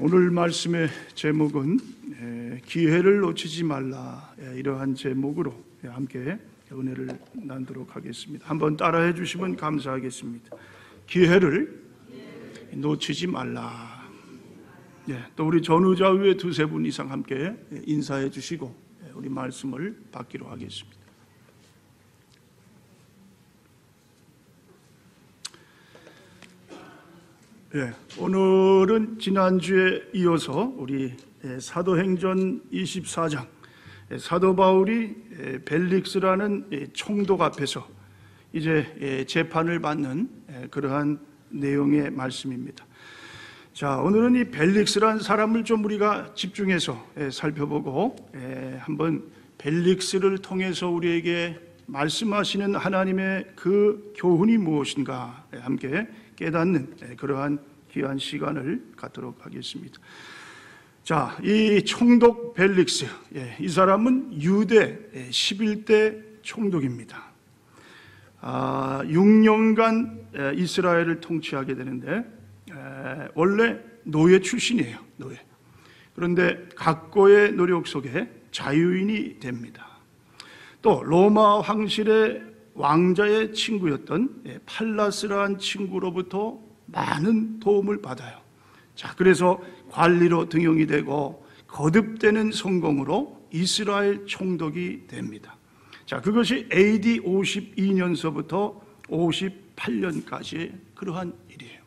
오늘 말씀의 제목은 기회를 놓치지 말라, 이러한 제목으로 함께 은혜를 나누도록 하겠습니다. 한번 따라해 주시면 감사하겠습니다. 기회를 놓치지 말라. 또 우리 전우자 위에 두세 분 이상 함께 인사해 주시고 우리 말씀을 받기로 하겠습니다. 오늘은 지난주에 이어서 우리 사도행전 24장 사도 바울이 벨릭스라는 총독 앞에서 이제 재판을 받는 그러한 내용의 말씀입니다. 자, 오늘은 이 벨릭스라는 사람을 좀 우리가 집중해서 살펴보고 한번 벨릭스를 통해서 우리에게 말씀하시는 하나님의 그 교훈이 무엇인가 함께 깨닫는 그러한 귀한 시간을 갖도록 하겠습니다. 자, 이 총독 벨릭스, 이 사람은 유대 11대 총독입니다. 6년간 이스라엘을 통치하게 되는데 원래 노예 출신이에요. 노예. 그런데 각고의 노력 속에 자유인이 됩니다. 또 로마 황실의 왕자의 친구였던 팔라스라는 친구로부터 많은 도움을 받아요. 자, 그래서 관리로 등용이 되고 거듭되는 성공으로 이스라엘 총독이 됩니다. 자, 그것이 AD 52년서부터 58년까지의 그러한 일이에요.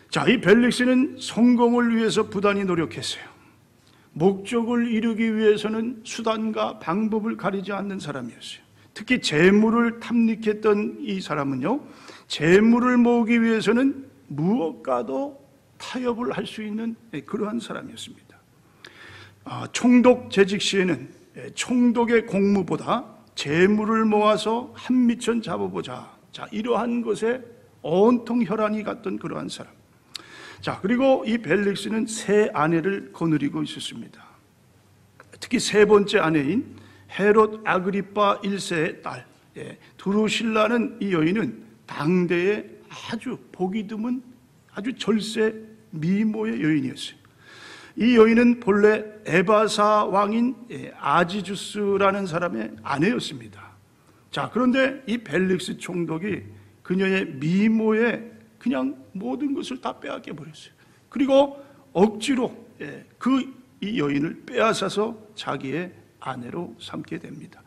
자, 이 벨릭스는 성공을 위해서 부단히 노력했어요. 목적을 이루기 위해서는 수단과 방법을 가리지 않는 사람이었어요. 특히 재물을 탐닉했던 이 사람은요, 재물을 모으기 위해서는 무엇과도 타협을 할 수 있는 그러한 사람이었습니다. 총독 재직 시에는 총독의 공무보다 재물을 모아서 한 미천 잡아보자. 자, 이러한 것에 온통 혈안이 갔던 그러한 사람. 자, 그리고 이 벨릭스는 세 아내를 거느리고 있었습니다. 특히 세 번째 아내인 헤롯 아그리파 1세의 딸 두루실라는 이 여인은 당대의 아주 보기 드문 아주 절세 미모의 여인이었어요. 이 여인은 본래 에바사 왕인 아지주스라는 사람의 아내였습니다. 자, 그런데 이 벨릭스 총독이 그녀의 미모에 그냥 모든 것을 다 빼앗겨 버렸어요. 그리고 억지로 이 여인을 빼앗아서 자기의 아내로 삼게 됩니다.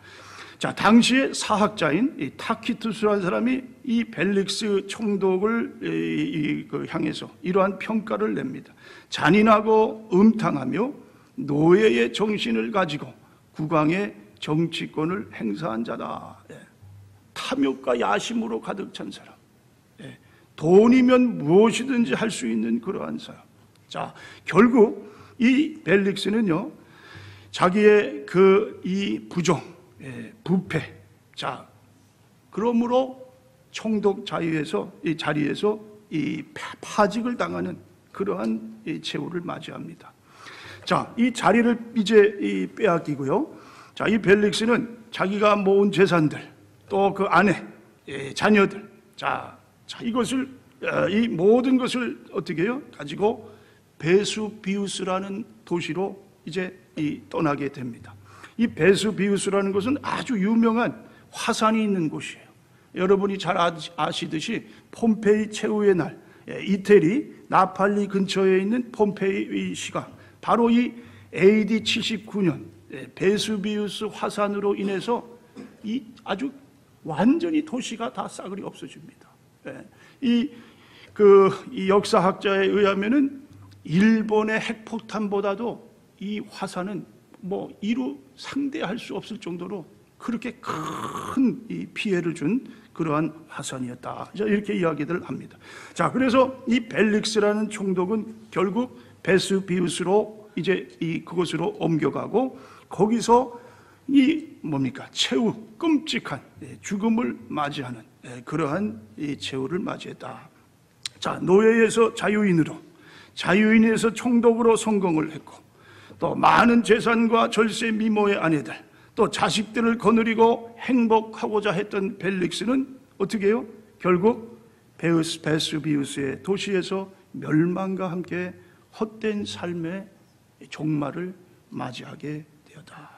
자, 당시의 사학자인 이 타키투스라는 사람이 이 벨릭스 총독을 향해서 이러한 평가를 냅니다. 잔인하고 음탕하며 노예의 정신을 가지고 국왕의 정치권을 행사한 자다. 탐욕과 야심으로 가득 찬 사람. 돈이면 무엇이든지 할 수 있는 그러한 사람. 자, 결국 이 벨릭스는요, 자기의 이 부정, 부패, 자, 그러므로 총독 이 자리에서 이 파직을 당하는 그러한 이 최후를 맞이합니다. 자, 이 자리를 이제 빼앗기고요. 자, 이 벨릭스는 자기가 모은 재산들, 또 그 아내, 자녀들, 자, 이것을 이 모든 것을 어떻게 해요? 가지고 베수비우스라는 도시로 이제 떠나게 됩니다. 이 베수비우스라는 것은 아주 유명한 화산이 있는 곳이에요. 여러분이 잘 아시듯이 폼페이 최후의 날, 이태리 나팔리 근처에 있는 폼페이시가 바로 이 AD 79년 베수비우스 화산으로 인해서 이 아주 완전히 도시가 다 싸그리 없어집니다. 이 역사학자에 의하면은 일본의 핵폭탄보다도 이 화산은 이루 상대할 수 없을 정도로 그렇게 큰 이 피해를 준 그러한 화산이었다. 이렇게 이야기를 합니다. 자, 그래서 이 벨릭스라는 총독은 결국 베수비우스로 이제 그곳으로 옮겨가고 거기서 최후 끔찍한 죽음을 맞이하는 그러한 최후를 맞이했다. 자, 노예에서 자유인에서 총독으로 성공을 했고 또 많은 재산과 절세 미모의 아내들 또 자식들을 거느리고 행복하고자 했던 벨릭스는 어떻게 해요? 결국 베수비우스의 도시에서 멸망과 함께 헛된 삶의 종말을 맞이하게 되었다.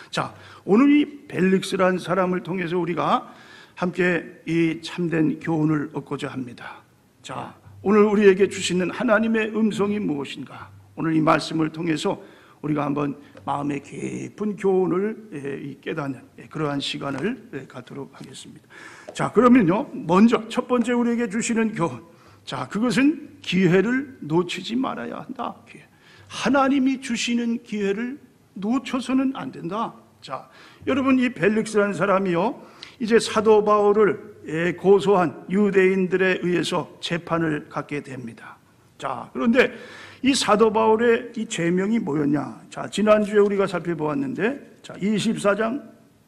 자, 오늘 이 벨릭스라는 사람을 통해서 우리가 함께 이 참된 교훈을 얻고자 합니다. 자, 오늘 우리에게 주시는 하나님의 음성이 무엇인가? 오늘 이 말씀을 통해서 우리가 한번 마음의 깊은 교훈을 깨닫는 그러한 시간을 갖도록 하겠습니다. 자, 그러면요, 먼저 첫 번째 우리에게 주시는 교훈. 자, 그것은 기회를 놓치지 말아야 한다. 기회. 하나님이 주시는 기회를 놓쳐서는 안 된다. 자, 여러분, 이 벨릭스라는 사람이요, 이제 사도 바울을 고소한 유대인들에 의해서 재판을 갖게 됩니다. 자, 그런데 이 사도 바울의 이 죄명이 뭐였냐? 자, 지난주에 우리가 살펴보았는데, 자, 24장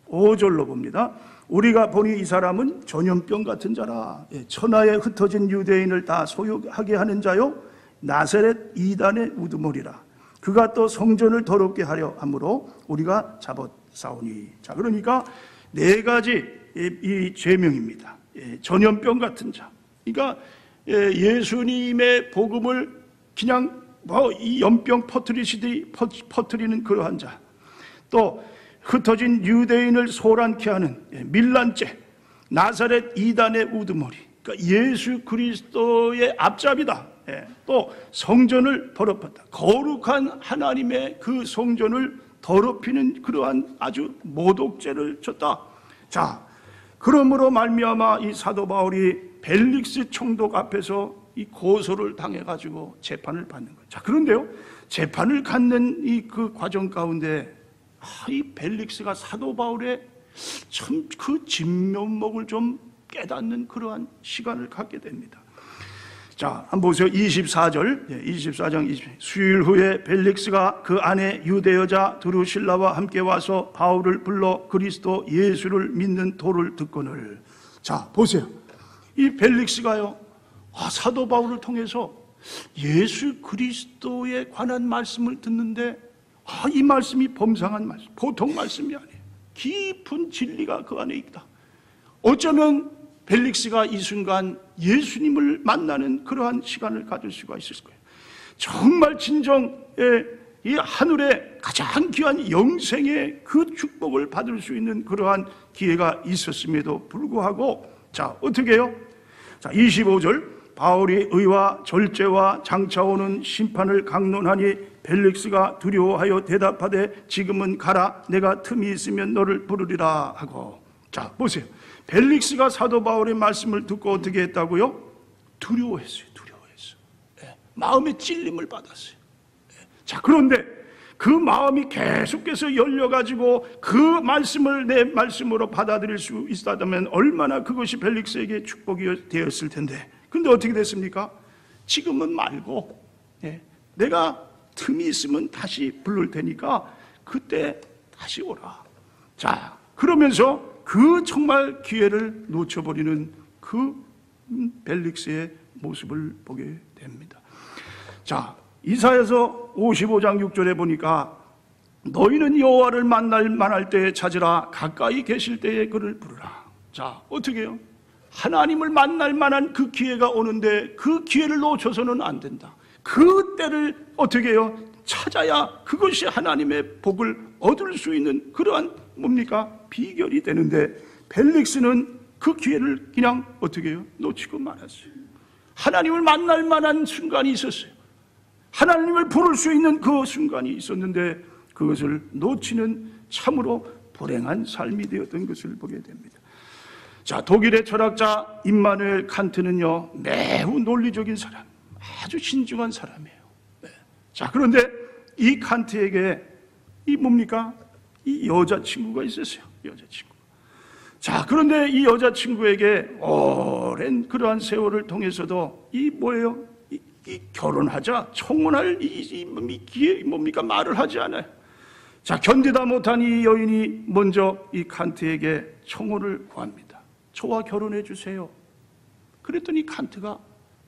5절로 봅니다. 우리가 보니 이 사람은 전염병 같은 자라. 천하에 흩어진 유대인을 다 소유하게 하는 자요, 나사렛 이단의 우두머리라. 그가 또 성전을 더럽게 하려 함으로 우리가 잡았사오니. 자, 그러니까 네 가지 이 죄명입니다. 전염병 같은 자. 그러니까 예수님의 복음을 그냥 이 연병 퍼뜨리시듯이 퍼뜨리는 그러한 자. 또 흩어진 유대인을 소란케 하는 밀란죄, 나사렛 이단의 우두머리. 그러니까 예수 그리스도의 앞잡이다. 또 성전을 더럽혔다. 거룩한 하나님의 그 성전을 더럽히는 그러한 아주 모독죄를 졌다. 자, 그러므로 말미암아 이 사도 바울이 벨릭스 총독 앞에서 이 고소를 당해가지고 재판을 받는 거예요. 자, 그런데요, 재판을 갖는 이 그 과정 가운데 이 벨릭스가 사도 바울의 참 그 진면목을 좀 깨닫는 그러한 시간을 갖게 됩니다. 자, 한번 보세요. 24절, 24장 20절. 수일 후에 벨릭스가 그 아내 유대 여자 드루실라와 함께 와서 바울을 불러 그리스도 예수를 믿는 도를 듣거늘. 자, 보세요. 이 벨릭스가요, 사도 바울을 통해서 예수 그리스도에 관한 말씀을 듣는데, 이 말씀이 범상한 말씀, 보통 말씀이 아니에요. 깊은 진리가 그 안에 있다. 어쩌면 벨릭스가 이 순간 예수님을 만나는 그러한 시간을 가질 수가 있을 거예요. 정말 진정의 이 하늘의 가장 귀한 영생의 그 축복을 받을 수 있는 그러한 기회가 있었음에도 불구하고, 자, 어떻게 해요? 자, 25절. 바울이 의와 절제와 장차오는 심판을 강론하니 벨릭스가 두려워하여 대답하되 지금은 가라, 내가 틈이 있으면 너를 부르리라 하고. 자, 보세요. 벨릭스가 사도 바울의 말씀을 듣고 어떻게 했다고요? 두려워했어요. 마음의 찔림을 받았어요. 자, 그런데 그 마음이 계속해서 열려가지고 그 말씀을 내 말씀으로 받아들일 수 있었다면 얼마나 그것이 벨릭스에게 축복이 되었을 텐데. 근데 어떻게 됐습니까? 지금은 말고, 내가 틈이 있으면 다시 부를 테니까 그때 다시 오라. 자, 그러면서 그 정말 기회를 놓쳐버리는 그 벨릭스의 모습을 보게 됩니다. 자, 이사야서 55장 6절에 보니까 너희는 여호와를 만날 때에 찾으라, 가까이 계실 때에 그를 부르라. 자, 어떻게 해요? 하나님을 만날 만한 그 기회가 오는데 그 기회를 놓쳐서는 안 된다. 그 때를 어떻게 해요? 찾아야 그것이 하나님의 복을 얻을 수 있는 그러한 뭡니까? 비결이 되는데 벨릭스는 그 기회를 그냥 어떻게 해요? 놓치고 말았어요. 하나님을 만날 만한 순간이 있었어요. 하나님을 부를 수 있는 그 순간이 있었는데 그것을 놓치는 참으로 불행한 삶이 되었던 것을 보게 됩니다. 자, 독일의 철학자 임마누엘 칸트는요, 매우 논리적인 사람, 아주 신중한 사람이에요. 자, 그런데 이 칸트에게 이 뭡니까? 이 여자친구가 있었어요. 여자친구. 자, 그런데 이 여자친구에게 오랜 그러한 세월을 통해서도 이 뭐예요? 이 결혼하자, 청혼할 이 기회 뭡니까? 말을 하지 않아요. 자, 견디다 못한 이 여인이 먼저 이 칸트에게 청혼을 구합니다. 저와 결혼해 주세요. 그랬더니 칸트가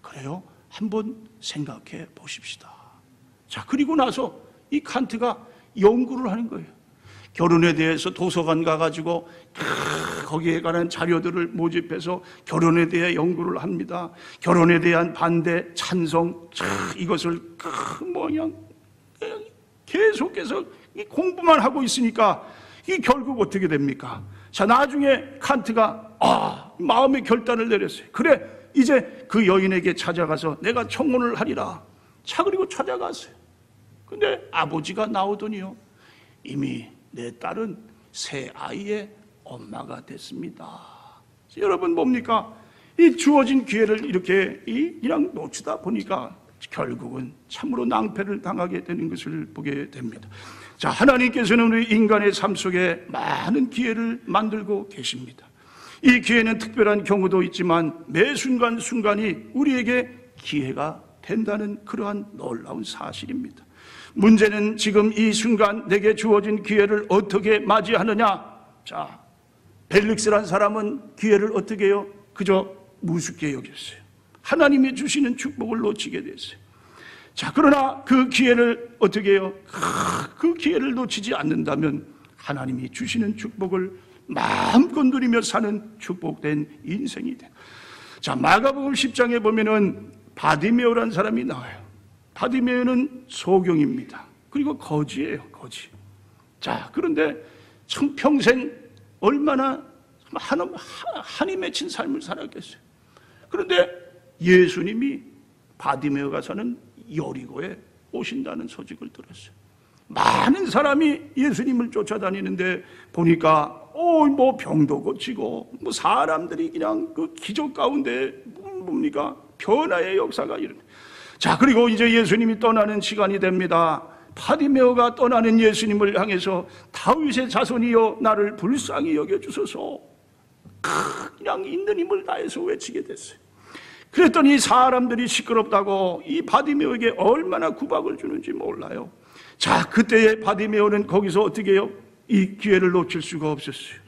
그래요, 한번 생각해 보십시다. 자, 그리고 나서 이 칸트가 연구를 하는 거예요. 결혼에 대해서 도서관 가가지고 거기에 관한 자료들을 모집해서 결혼에 대해 연구를 합니다. 결혼에 대한 반대, 찬성, 이것을 그냥 계속해서 공부만 하고 있으니까 이 결국 어떻게 됩니까? 자, 나중에 칸트가 마음의 결단을 내렸어요. 그래, 이제 그 여인에게 찾아가서 내가 청혼을 하리라. 자, 그리고 찾아갔어요. 근데 아버지가 나오더니요, 이미 내 딸은 새 아이의 엄마가 됐습니다. 여러분 뭡니까? 이 주어진 기회를 이렇게 그냥 놓치다 보니까 결국은 참으로 낭패를 당하게 되는 것을 보게 됩니다. 자, 하나님께서는 우리 인간의 삶 속에 많은 기회를 만들고 계십니다. 이 기회는 특별한 경우도 있지만 매 순간순간이 우리에게 기회가 된다는 그러한 놀라운 사실입니다. 문제는 지금 이 순간 내게 주어진 기회를 어떻게 맞이하느냐. 자, 벨릭스란 사람은 기회를 어떻게 해요? 그저 무섭게 여겼어요. 하나님이 주시는 축복을 놓치게 됐어요. 자, 그러나 그 기회를 어떻게 해요? 그 기회를 놓치지 않는다면 하나님이 주시는 축복을 마음껏 누리며 사는 축복된 인생이 돼. 자, 마가복음 10장에 보면은 바디메오라는 사람이 나와요. 바디메오는 소경입니다. 그리고 거지예요, 거지. 자, 그런데 참 평생 얼마나 한이 맺힌 삶을 살았겠어요. 그런데 예수님이 바디메오가 사는 여리고에 오신다는 소식을 들었어요. 많은 사람이 예수님을 쫓아다니는데 보니까 뭐 병도 고치고 뭐 사람들이 그냥 그 기적 가운데 뭡니까? 변화의 역사가 일어나. 자, 그리고 이제 예수님이 떠나는 시간이 됩니다. 바디메오가 떠나는 예수님을 향해서 다윗의 자손이여 나를 불쌍히 여겨주소서, 그냥 있는 힘을 다해서 외치게 됐어요. 그랬더니 사람들이 시끄럽다고 이 바디메오에게 얼마나 구박을 주는지 몰라요. 자, 그때의 바디메오는 거기서 어떻게 해요? 이 기회를 놓칠 수가 없었어요.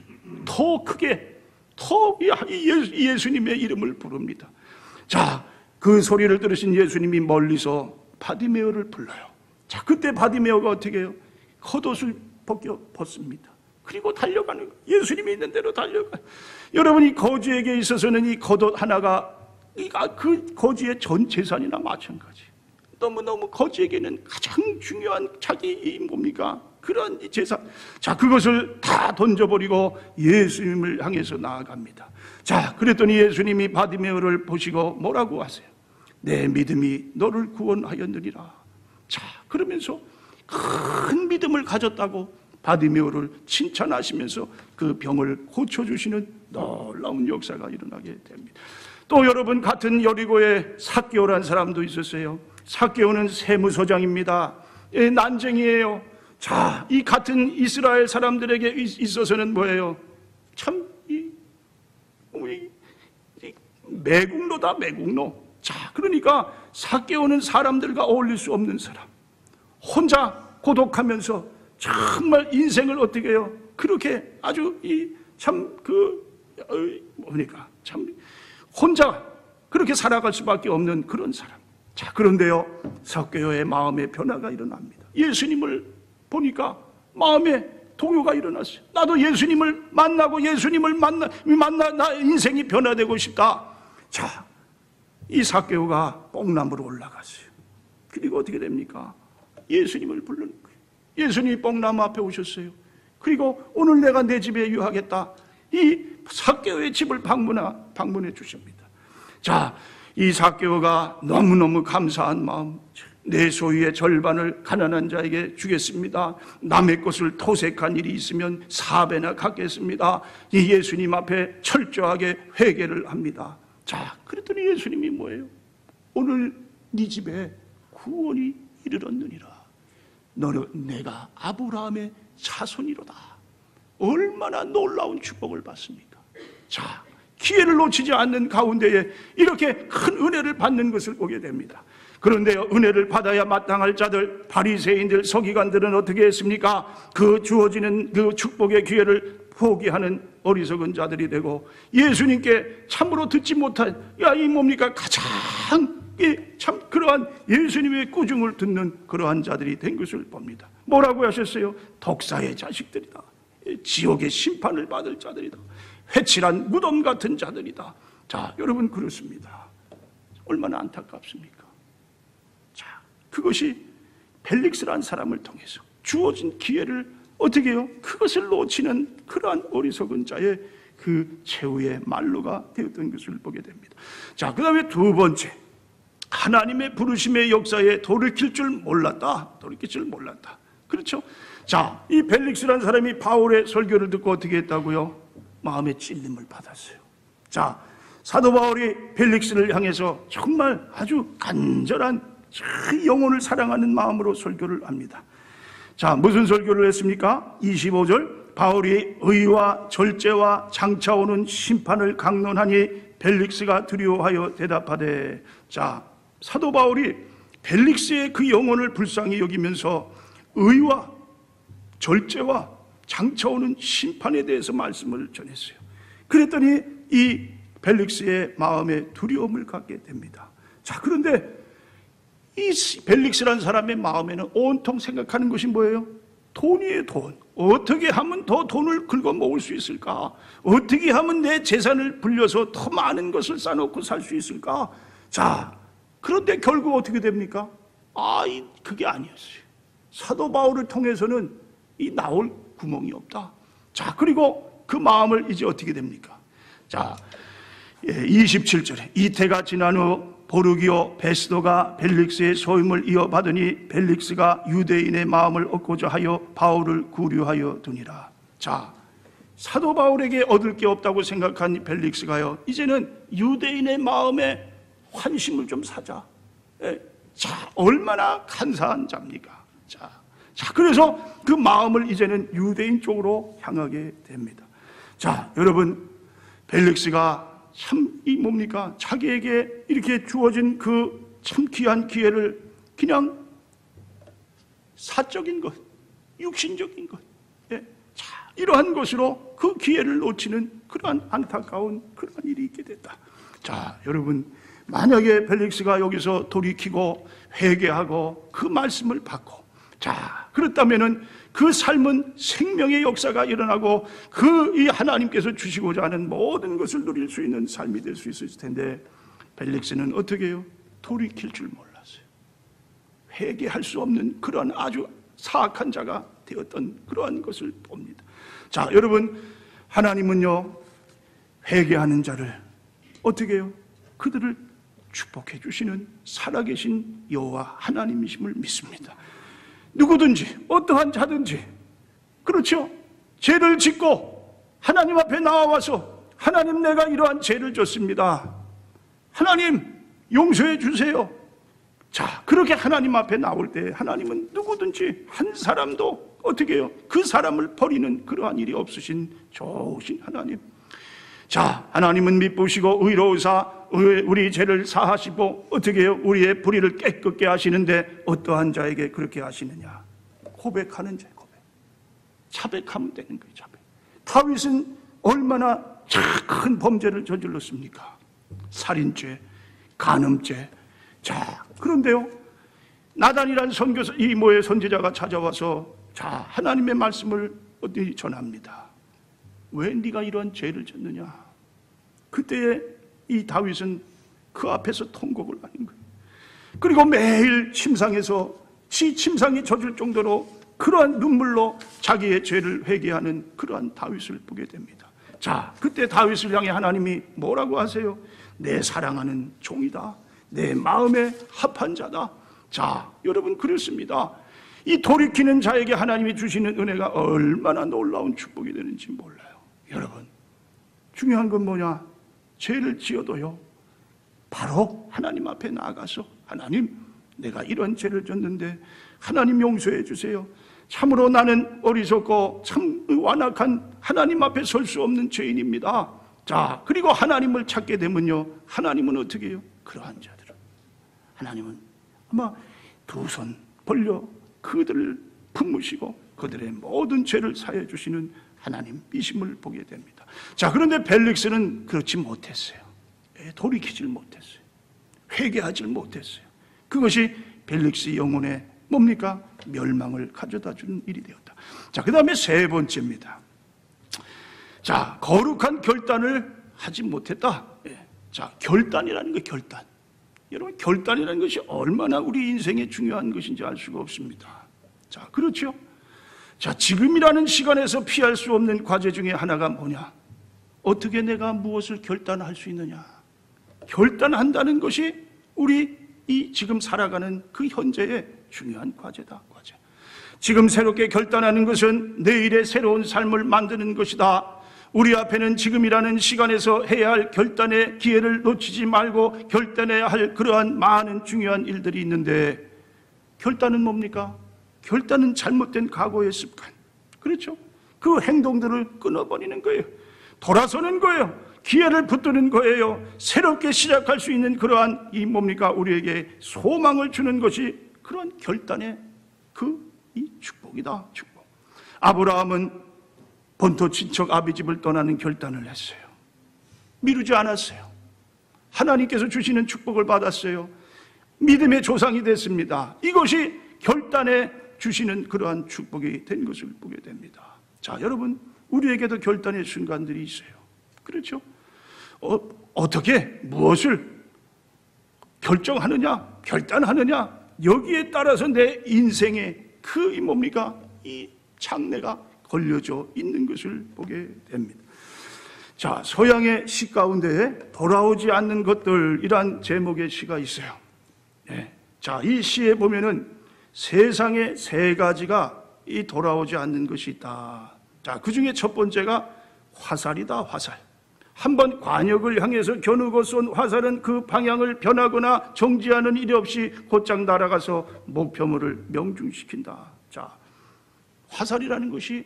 더 크게 더 예수님의 이름을 부릅니다. 자, 그 소리를 들으신 예수님이 멀리서 바디메오를 불러요. 자, 그때 바디메오가 어떻게 해요? 겉옷을 벗습니다. 그리고 달려가는 거예요. 예수님이 있는 대로 달려가요. 여러분, 이 거지에게 있어서는 이 겉옷 하나가 그 거지의 전 재산이나 마찬가지. 너무너무 거지에게는 가장 중요한 자기 뭡니까? 그런 재산. 자, 그것을 다 던져버리고 예수님을 향해서 나아갑니다. 자, 그랬더니 예수님이 바디메오를 보시고 뭐라고 하세요? 내 믿음이 너를 구원하였느니라. 자, 그러면서 큰 믿음을 가졌다고 바디메오를 칭찬하시면서 그 병을 고쳐주시는 놀라운 역사가 일어나게 됩니다. 또 여러분, 같은 여리고에 삭개오라는 사람도 있었어요. 삭개오는 세무서장입니다. 난쟁이에요. 자, 이 같은 이스라엘 사람들에게 있어서는 뭐예요? 참 매국노다, 매국노. 자, 그러니까 삭개오는 사람들과 어울릴 수 없는 사람, 혼자 고독하면서 정말 인생을 어떻게 해요? 그렇게 아주 참 혼자 그렇게 살아갈 수밖에 없는 그런 사람. 자, 그런데요, 삭개오의 마음에 변화가 일어납니다. 예수님을 보니까 마음에 동요가 일어났어요. 나도 예수님을 만나고 예수님을 만나 나 인생이 변화되고 싶다. 자, 이 삭개오가 뽕나무로 올라갔어요. 그리고 어떻게 됩니까? 예수님을 부르는 거예요. 예수님이 뽕나무 앞에 오셨어요. 그리고 오늘 내가 내 집에 유하겠다. 이 삭개오의 집을 방문해 주십니다. 자, 이 삭개오가 너무너무 감사한 마음, 내 소유의 절반을 가난한 자에게 주겠습니다. 남의 것을 토색한 일이 있으면 4배나 갚겠습니다. 이 예수님 앞에 철저하게 회개를 합니다. 자, 그랬더니 예수님이 뭐예요? 오늘 네 집에 구원이 이르렀느니라. 너는 내가 아브라함의 자손이로다. 얼마나 놀라운 축복을 받습니까? 자, 기회를 놓치지 않는 가운데에 이렇게 큰 은혜를 받는 것을 보게 됩니다. 그런데요, 은혜를 받아야 마땅할 자들, 바리새인들, 서기관들은 어떻게 했습니까? 그 주어지는 그 축복의 기회를 포기하는 어리석은 자들이 되고, 예수님께 참으로 듣지 못한, 이 뭡니까? 가장 참 그러한 예수님의 꾸중을 듣는 그러한 자들이 된 것을 봅니다. 뭐라고 하셨어요? 독사의 자식들이다. 지옥의 심판을 받을 자들이다. 회칠한 무덤 같은 자들이다. 자, 여러분 그렇습니다. 얼마나 안타깝습니까? 자, 그것이 벨릭스라는 사람을 통해서 주어진 기회를 어떻게 해요? 그것을 놓치는 그러한 어리석은 자의 그 최후의 말로가 되었던 것을 보게 됩니다. 자, 그 다음에 두 번째, 하나님의 부르심의 역사에 돌이킬 줄 몰랐다. 돌이킬 줄 몰랐다. 그렇죠? 자, 이 벨릭스라는 사람이 바울의 설교를 듣고 어떻게 했다고요? 마음의 찔림을 받았어요. 자, 사도 바울이 벨릭스를 향해서 정말 아주 간절한 영혼을 사랑하는 마음으로 설교를 합니다. 자, 무슨 설교를 했습니까? 25절, 바울이 의와 절제와 장차 오는 심판을 강론하니 벨릭스가 두려워하여 대답하되. 자, 사도 바울이 벨릭스의 그 영혼을 불쌍히 여기면서 의와 절제와 장차 오는 심판에 대해서 말씀을 전했어요. 그랬더니 이 벨릭스의 마음에 두려움을 갖게 됩니다. 자, 그런데 이 벨릭스라는 사람의 마음에는 온통 생각하는 것이 뭐예요? 돈이에요, 돈. 어떻게 하면 더 돈을 긁어 모을 수 있을까? 어떻게 하면 내 재산을 불려서 더 많은 것을 쌓아놓고 살 수 있을까? 자, 그런데 결국 어떻게 됩니까? 그게 아니었어요. 사도 바울을 통해서는 이 나올 구멍이 없다. 자, 그리고 그 마음을 이제 어떻게 됩니까? 자, 27절에 이태가 지난 후 보르기오 베스도가 벨릭스의 소임을 이어받으니 벨릭스가 유대인의 마음을 얻고자 하여 바울을 구류하여 두니라. 자, 사도 바울에게 얻을 게 없다고 생각한 벨릭스가요, 이제는 유대인의 마음에 환심을 좀 사자. 자, 얼마나 간사한 자입니까? 자, 그래서 그 마음을 이제는 유대인 쪽으로 향하게 됩니다. 자, 여러분, 벨릭스가 참 뭡니까? 자기에게 이렇게 주어진 그 참 귀한 기회를 그냥 사적인 것, 육신적인 것, 자, 이러한 것으로 그 기회를 놓치는 그러한 안타까운 그러한 일이 있게 됐다. 자, 여러분, 만약에 벨릭스가 여기서 돌이키고 회개하고 그 말씀을 받고, 자, 그렇다면은 그 삶은 생명의 역사가 일어나고 그 이 하나님께서 주시고자 하는 모든 것을 누릴 수 있는 삶이 될 수 있을 텐데, 벨릭스는 어떻게 해요? 돌이킬 줄 몰랐어요. 회개할 수 없는 그러한 아주 사악한 자가 되었던 그러한 것을 봅니다. 자, 여러분, 하나님은요, 회개하는 자를 어떻게 해요? 그들을 축복해 주시는 살아계신 여호와 하나님이심을 믿습니다. 누구든지 어떠한 자든지, 그렇죠? 죄를 짓고 하나님 앞에 나와서 하나님, 내가 이러한 죄를 졌습니다. 하나님 용서해 주세요. 자, 그렇게 하나님 앞에 나올 때 하나님은 누구든지 한 사람도 어떻게 해요? 그 사람을 버리는 그러한 일이 없으신 좋으신 하나님. 자, 하나님은 미쁘시고 의로우사 우리 죄를 사하시고 어떻게 해요? 우리의 불의를 깨끗게 하시는데 어떠한 자에게 그렇게 하시느냐? 고백하는 자의 고백. 자백하면 되는 거예요. 자백. 다윗은 얼마나 큰 범죄를 저질렀습니까? 살인죄, 간음죄. 자, 그런데요, 나단이라는 선지자가 찾아와서 자, 하나님의 말씀을 어디 전합니다. 왜 네가 이런 죄를 졌느냐? 그때에 이 다윗은 그 앞에서 통곡을 하는 거예요. 그리고 매일 침상에서 침상이 젖을 정도로 그러한 눈물로 자기의 죄를 회개하는 그러한 다윗을 보게 됩니다. 자, 그때 다윗을 향해 하나님이 뭐라고 하세요? 내 사랑하는 종이다. 내 마음에 합한 자다. 자, 여러분, 그렇습니다. 이 돌이키는 자에게 하나님이 주시는 은혜가 얼마나 놀라운 축복이 되는지 몰라요. 여러분, 중요한 건 뭐냐? 죄를 지어도요, 바로 하나님 앞에 나아가서 하나님, 내가 이런 죄를 졌는데 하나님 용서해 주세요. 참으로 나는 어리석고 참 완악한 하나님 앞에 설 수 없는 죄인입니다. 자, 그리고 하나님을 찾게 되면요, 하나님은 어떻게 해요? 그러한 자들은 하나님은 아마 두 손 벌려 그들을 품으시고 그들의 모든 죄를 사해 주시는 하나님이심을 보게 됩니다. 자, 그런데 벨릭스는 그렇지 못했어요. 돌이키질 못했어요. 회개하질 못했어요. 그것이 벨릭스 영혼의 뭡니까? 멸망을 가져다 주는 일이 되었다. 자, 그 다음에 세 번째입니다. 자, 거룩한 결단을 하지 못했다. 자, 결단이라는 거, 결단. 여러분, 결단이라는 것이 얼마나 우리 인생에 중요한 것인지 알 수가 없습니다. 자, 그렇죠? 자, 지금이라는 시간에서 피할 수 없는 과제 중에 하나가 뭐냐? 어떻게 내가 무엇을 결단할 수 있느냐? 결단한다는 것이 우리 이 지금 살아가는 그 현재의 중요한 과제다. 과제. 지금 새롭게 결단하는 것은 내일의 새로운 삶을 만드는 것이다. 우리 앞에는 지금이라는 시간에서 해야 할 결단의 기회를 놓치지 말고 결단해야 할 그러한 많은 중요한 일들이 있는데, 결단은 뭡니까? 결단은 잘못된 과거의 습관, 그렇죠? 그 행동들을 끊어버리는 거예요. 돌아서는 거예요. 기회를 붙드는 거예요. 새롭게 시작할 수 있는 그러한 이 뭡니까? 우리에게 소망을 주는 것이 그러한 결단의 이 축복이다. 축복. 아브라함은 본토 친척 아비집을 떠나는 결단을 했어요. 미루지 않았어요. 하나님께서 주시는 축복을 받았어요. 믿음의 조상이 됐습니다. 이것이 결단에 주시는 그러한 축복이 된 것을 보게 됩니다. 자, 여러분, 우리에게도 결단의 순간들이 있어요. 그렇죠? 어떻게 무엇을 결정하느냐, 결단하느냐, 여기에 따라서 내 인생의 뭡니까? 이 장래가 걸려져 있는 것을 보게 됩니다. 자, 서양의 시 가운데에 돌아오지 않는 것들이란 제목의 시가 있어요. 네. 자, 이 시에 보면은 세상에 세 가지가 이 돌아오지 않는 것이 있다. 자, 그 중에 첫 번째가 화살이다. 화살. 한번 관역을 향해서 겨누고 쏜 화살은 그 방향을 변하거나 정지하는 일 없이 곧장 날아가서 목표물을 명중시킨다. 자, 화살이라는 것이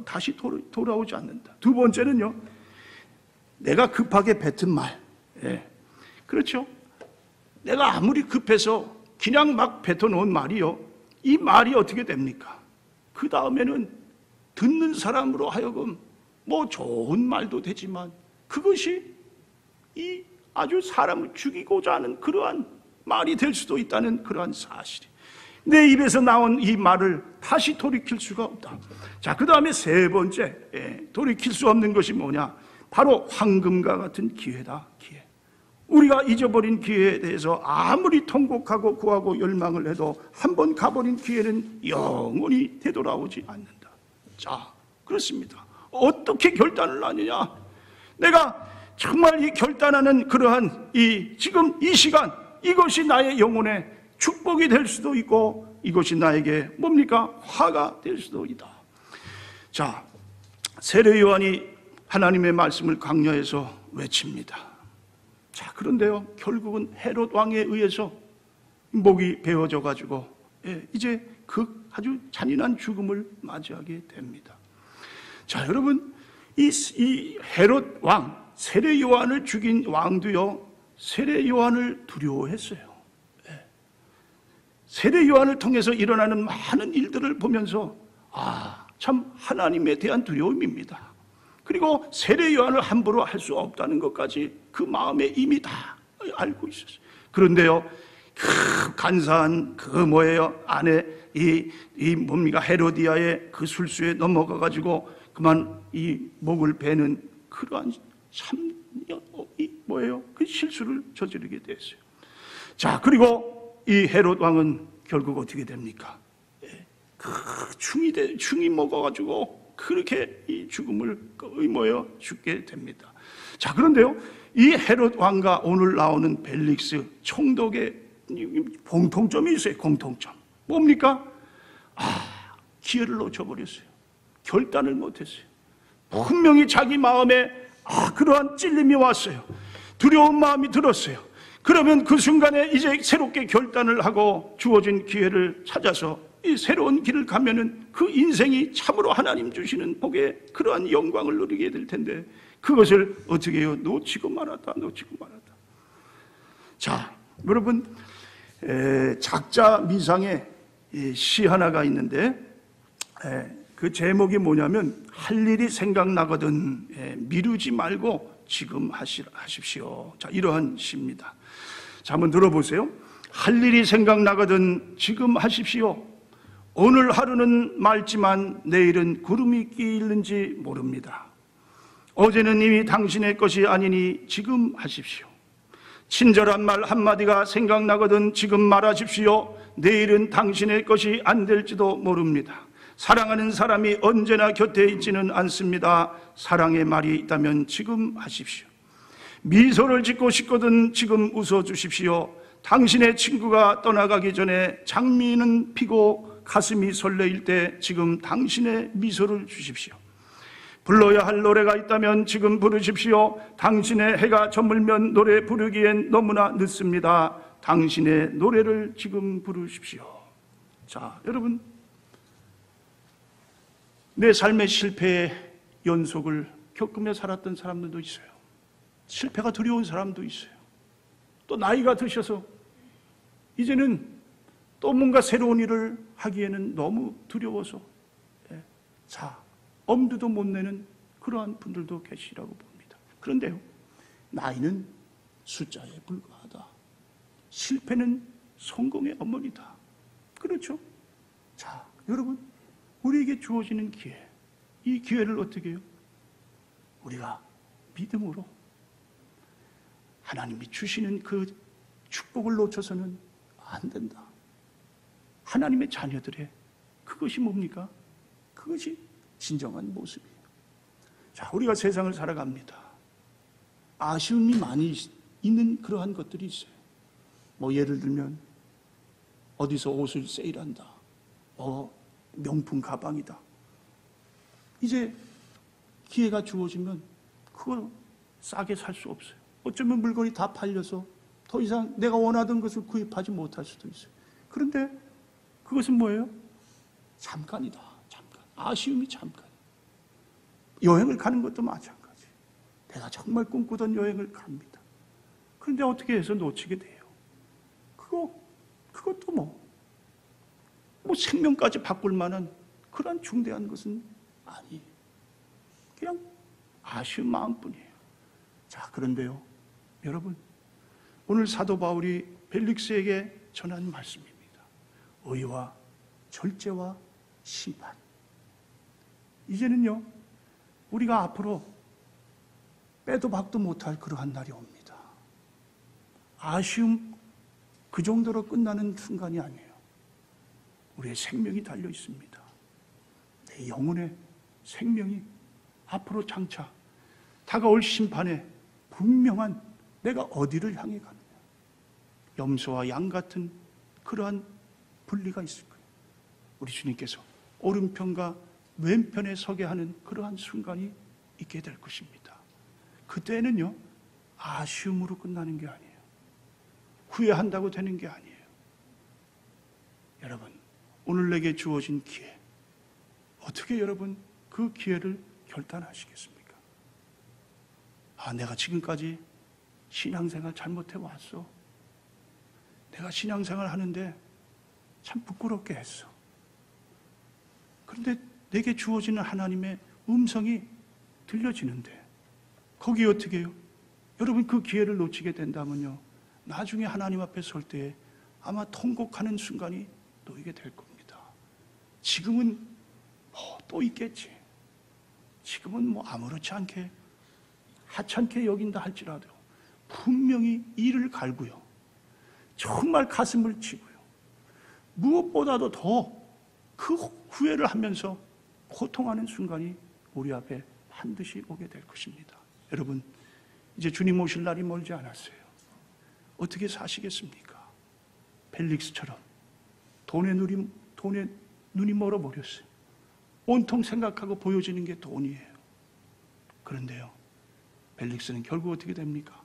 다시 돌아오지 않는다. 두 번째는요, 내가 급하게 뱉은 말. 그렇죠? 내가 아무리 급해서 그냥 막 뱉어놓은 말이요, 이 말이 어떻게 됩니까? 그 다음에는 듣는 사람으로 하여금 뭐 좋은 말도 되지만 그것이 이 아주 사람을 죽이고자 하는 그러한 말이 될 수도 있다는 그러한 사실이, 내 입에서 나온 이 말을 다시 돌이킬 수가 없다. 자, 그 다음에 세 번째, 돌이킬 수 없는 것이 뭐냐? 바로 황금과 같은 기회다. 기회. 우리가 잊어버린 기회에 대해서 아무리 통곡하고 구하고 열망을 해도 한번 가버린 기회는 영원히 되돌아오지 않는다. 자, 그렇습니다. 어떻게 결단을 하느냐? 내가 정말 이 결단하는 그러한 지금 이 시간, 이것이 나의 영혼의 축복이 될 수도 있고 이것이 나에게 뭡니까? 화가 될 수도 있다. 자, 세례 요한이 하나님의 말씀을 강야에서 외칩니다. 자, 그런데요, 결국은 헤롯 왕에 의해서 목이 베어져 가지고 이제 그 아주 잔인한 죽음을 맞이하게 됩니다. 자, 여러분, 이 헤롯 왕, 세례 요한을 죽인 왕도요, 세례 요한을 두려워했어요. 세례 요한을 통해서 일어나는 많은 일들을 보면서 참 하나님에 대한 두려움입니다. 그리고 세례 요한을 함부로 할 수 없다는 것까지 그 마음에 이미 다 알고 있었어요. 그런데요, 그 간사한 아내 뭡니까? 헤로디아의 그 술수에 넘어가 가지고 그만 이 목을 베는 그러한 참 그 실수를 저지르게 됐어요. 자, 그리고 이 헤롯 왕은 결국 어떻게 됩니까? 충이 먹어가지고 그렇게 이 죽음을 죽게 됩니다. 자, 그런데요, 이 헤롯 왕과 오늘 나오는 벨릭스 총독의 공통점이 있어요. 공통점 뭡니까? 기회를 놓쳐버렸어요. 결단을 못했어요. 분명히 자기 마음에 그러한 찔림이 왔어요. 두려운 마음이 들었어요. 그러면 그 순간에 이제 새롭게 결단을 하고 주어진 기회를 찾아서 이 새로운 길을 가면은 그 인생이 참으로 하나님 주시는 복의 그러한 영광을 누리게 될 텐데, 그것을 어떻게 해요? 놓치고 말았다. 자, 여러분, 작자 미상의 시 하나가 있는데, 그 제목이 뭐냐면 할 일이 생각나거든 미루지 말고 지금 하십시오. 자, 이러한 시입니다. 자, 한번 들어보세요. 할 일이 생각나거든 지금 하십시오. 오늘 하루는 맑지만 내일은 구름이 끼일는지 모릅니다. 어제는 이미 당신의 것이 아니니 지금 하십시오. 친절한 말 한마디가 생각나거든 지금 말하십시오. 내일은 당신의 것이 안 될지도 모릅니다. 사랑하는 사람이 언제나 곁에 있지는 않습니다. 사랑의 말이 있다면 지금 하십시오. 미소를 짓고 싶거든 지금 웃어주십시오. 당신의 친구가 떠나가기 전에 장미는 피고 가슴이 설레일 때 지금 당신의 미소를 주십시오. 불러야 할 노래가 있다면 지금 부르십시오. 당신의 해가 저물면 노래 부르기엔 너무나 늦습니다. 당신의 노래를 지금 부르십시오. 자, 여러분, 내 삶의 실패의 연속을 겪으며 살았던 사람들도 있어요. 실패가 두려운 사람도 있어요. 또 나이가 드셔서 이제는 또 뭔가 새로운 일을 하기에는 너무 두려워서 엄두도 못 내는 그러한 분들도 계시라고 봅니다. 그런데요, 나이는 숫자에 불과하다. 실패는 성공의 어머니다. 그렇죠? 자, 여러분, 우리에게 주어지는 기회, 이 기회를 어떻게 해요? 우리가 믿음으로 하나님이 주시는 그 축복을 놓쳐서는 안 된다. 하나님의 자녀들의 그것이 뭡니까? 그것이 진정한 모습이에요. 자, 우리가 세상을 살아갑니다. 아쉬움이 많이 있는 그러한 것들이 있어요. 뭐 예를 들면 어디서 옷을 세일한다. 명품 가방이다. 이제 기회가 주어지면 그걸 싸게 살 수 없어요. 어쩌면 물건이 다 팔려서 더 이상 내가 원하던 것을 구입하지 못할 수도 있어요. 그런데 그것은 뭐예요? 잠깐이다. 잠깐. 아쉬움이 잠깐. 여행을 가는 것도 마찬가지. 내가 정말 꿈꾸던 여행을 갑니다. 그런데 어떻게 해서 놓치게 돼요? 그것도 뭐 생명까지 바꿀 만한 그런 중대한 것은 아니에요. 그냥 아쉬운 마음뿐이에요. 자, 그런데요, 여러분, 오늘 사도 바울이 벨릭스에게 전한 말씀입니다. 의와 절제와 심판. 이제는요, 우리가 앞으로 빼도 박도 못할 그러한 날이 옵니다. 아쉬움 그 정도로 끝나는 순간이 아니에요. 우리의 생명이 달려 있습니다. 내 영혼의 생명이 앞으로 장차 다가올 심판에 분명한 내가 어디를 향해 가느냐, 염소와 양 같은 그러한 분리가 있을 거예요. 우리 주님께서 오른편과 왼편에 서게 하는 그러한 순간이 있게 될 것입니다. 그때는요, 아쉬움으로 끝나는 게 아니에요. 후회한다고 되는 게 아니에요. 여러분, 오늘 내게 주어진 기회, 어떻게 여러분 그 기회를 결단하시겠습니까? 내가 지금까지 신앙생활 잘못해 왔어. 내가 신앙생활 하는데 참 부끄럽게 했어. 그런데 내게 주어지는 하나님의 음성이 들려지는데 거기 어떻게 해요? 여러분, 그 기회를 놓치게 된다면요, 나중에 하나님 앞에 설 때에 아마 통곡하는 순간이 놓이게 될 겁니다. 지금은 또 있겠지. 지금은 아무렇지 않게 하찮게 여긴다 할지라도 분명히 이를 갈고요, 정말 가슴을 치고요, 무엇보다도 더 그 후회를 하면서 고통하는 순간이 우리 앞에 반드시 오게 될 것입니다. 여러분, 이제 주님 오실 날이 멀지 않았어요. 어떻게 사시겠습니까? 벨릭스처럼 돈에 눈이 멀어버렸어요. 온통 생각하고 보여지는 게 돈이에요. 그런데요, 벨릭스는 결국 어떻게 됩니까?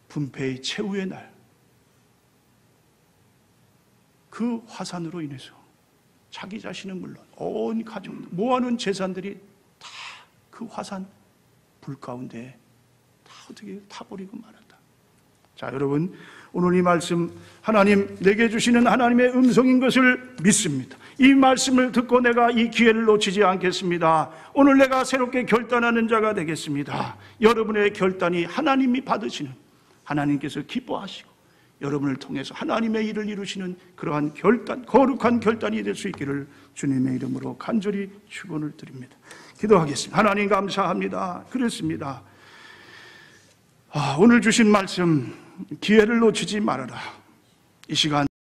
분배의 최후의 날, 그 화산으로 인해서 자기 자신은 물론 온 가족, 모아놓은 재산들이 다 그 화산 불 가운데 다 어떻게 타버리고 말았다. 자, 여러분, 오늘 이 말씀 하나님 내게 주시는 하나님의 음성인 것을 믿습니다. 이 말씀을 듣고 내가 이 기회를 놓치지 않겠습니다. 오늘 내가 새롭게 결단하는 자가 되겠습니다. 여러분의 결단이 하나님이 받으시는, 하나님께서 기뻐하시고 여러분을 통해서 하나님의 일을 이루시는 그러한 결단, 거룩한 결단이 될 수 있기를 주님의 이름으로 간절히 축원을 드립니다. 기도하겠습니다. 하나님 감사합니다. 그렇습니다. 오늘 주신 말씀 기회를 놓치지 말아라. 이 시간